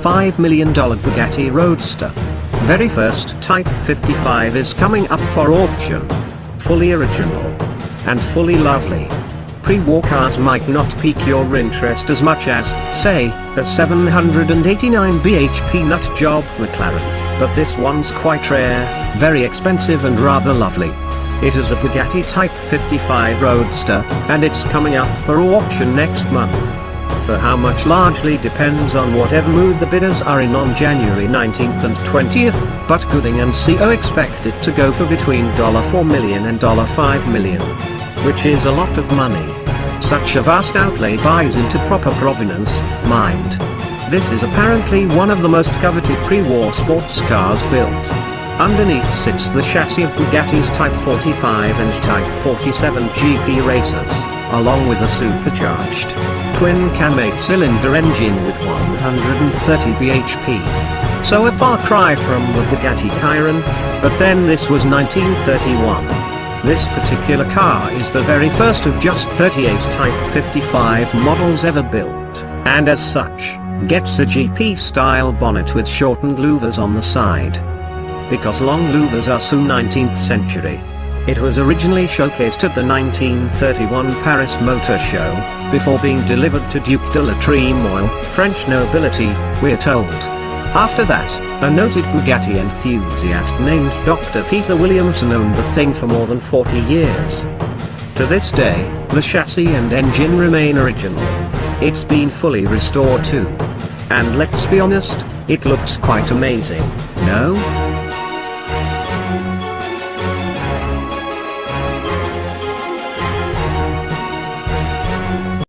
$5 million Bugatti Roadster. Very first Type 55 is coming up for auction. Fully original. And fully lovely. Pre-war cars might not pique your interest as much as, say, a 789 bhp nut job McLaren, but this one's quite rare, very expensive and rather lovely. It is a Bugatti Type 55 Roadster, and it's coming up for auction next month. For how much largely depends on whatever mood the bidders are in on January 19th and 20th, but Gooding & Co expect it to go for between $4 million and $5 million. Which is a lot of money. Such a vast outlay buys into proper provenance, mind. This is apparently one of the most coveted pre-war sports cars built. Underneath sits the chassis of Bugatti's Type 45 and Type 47 GP racers, along with a supercharged, twin-cam 8-cylinder engine with 130 bhp. So a far cry from the Bugatti Chiron, but then this was 1931. This particular car is the very first of just 38 Type 55 models ever built, and as such, gets a GP-style bonnet with shortened louvers on the side. Because long louvers are so 19th century. It was originally showcased at the 1931 Paris Motor Show, before being delivered to Duc de la Trémoille, French nobility, we're told. After that, a noted Bugatti enthusiast named Dr. Peter Williamson owned the thing for more than 40 years. To this day, the chassis and engine remain original. It's been fully restored too. And let's be honest, it looks quite amazing, no?